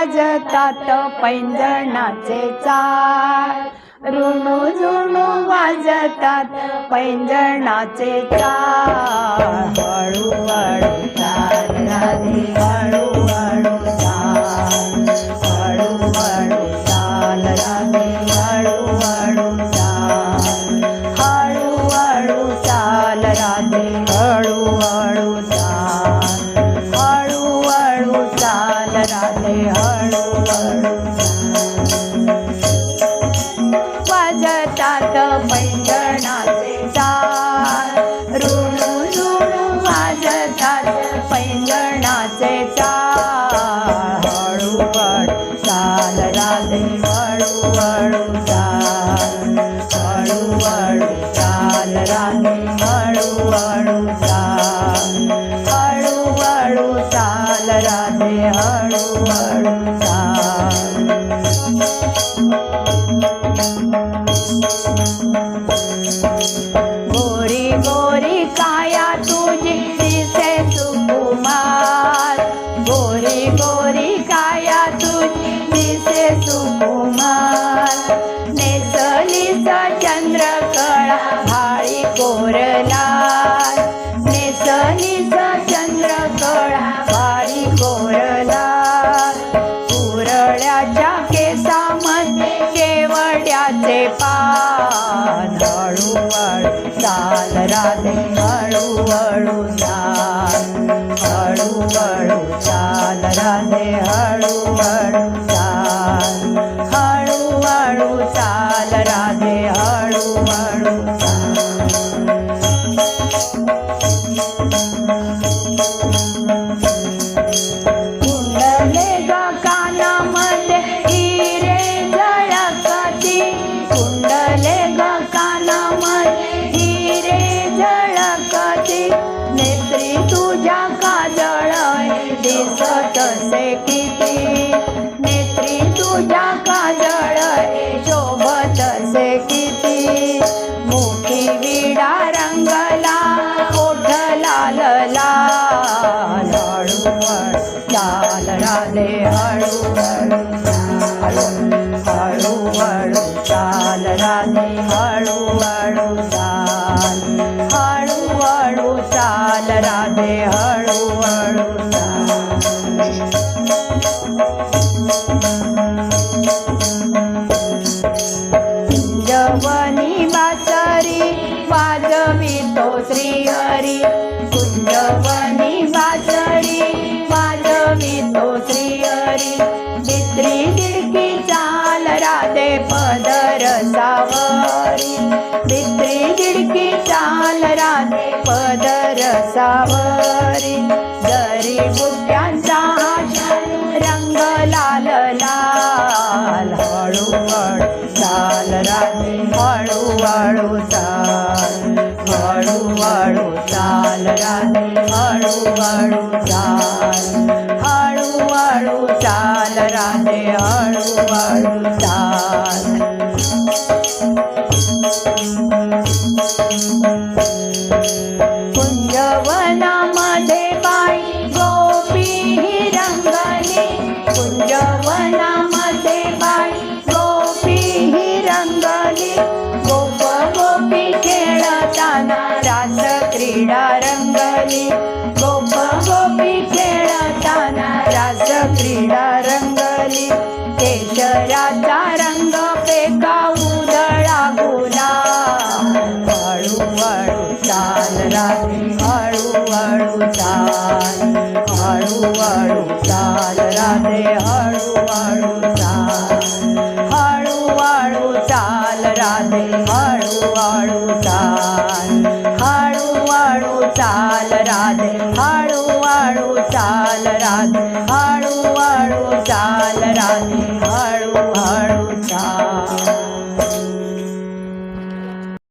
वाजतात पैंजणाचे चाळ ऋणू झुणू वाजतात पैंजणाचे चाळ हळूहळू चाल राधे हळूहळू चाल हळूहळू चाल राधे हळूहळू चाल हळूहळू चाल राधे हळूहळू चाल हळूहळू चाल राधे हळूहळू वाजतात पैंजणाचे चाळ ऋणू झुणू वाजतात पैंजणाचे चाळ हळूहळू चाल राधे हळूहळू चाल हळूहळू चाल राधे हळूहळू चाल हळूहळू चाल राधे हळूहळू चाल गोरी गोरी काया तुझी दिसे सुकुमार गोरी गोरी काया तुझी दिसे सुकुमार नेसलीस चंद्रकळा भाळी कोरला नेसलीस चंद्रकळा भाळी कोरला कुरळ्याच्या केसामध्ये केवड्याचे पान हळूहळू चाल राधे हळूहळू चाल हळूहळू चाल राधे हळूहळू चाल हळूहळू चाल राधे हळूहळू कुंडले ग कानामध्ये हिरे झळकती कुंडले ग कानामध्ये हिरे झळकती नेत्री तुझ्या काजळ दिसतसे किती नेत्री तुझ्या काजळ शोभतसे किती मुखी विडा रंगला ओठ लाल लाल हळूहळू चाल राधे हळूहळू हळूहळू चाल राधे हळूहळू चाल हळूहळू चाल राधे हळूहळू कुंजवनी बासरी वाजवितो श्रीहरी कुंजवनी बासरी वाजवितो श्रीहरी दित्री दिडकी चाल राधे पदर सावरी दित्री दिडकी चाल राधे पदर सावरी जरी बुट्यांचा रंग लाल लाल हळूहळू चाल राधे हळूहळू चाल हळूहळू चाल राधे हळूहळू चाल हळूहळू चाल राधे हळूहळू चाल कुंजवनामध्ये बाई गोपी ही रंगली कुंजवनामध्ये बाई गोपी ही रंगली गोप गोपी खेळताना रास क्रीडा रंगली गोप गोपी खेळताना रास क्रीडा रंगली केशराचा रंग पेका उधळा गुलाल हळूहळू चाल राधे हळूहळू चाल हळूहळू चाल राधे हळूहळू चाल हळूहळू चाल राधे हळूहळू चाल हळूहळू चाल राधे हळूहळू चाल राधे हळूहळू चाल राधे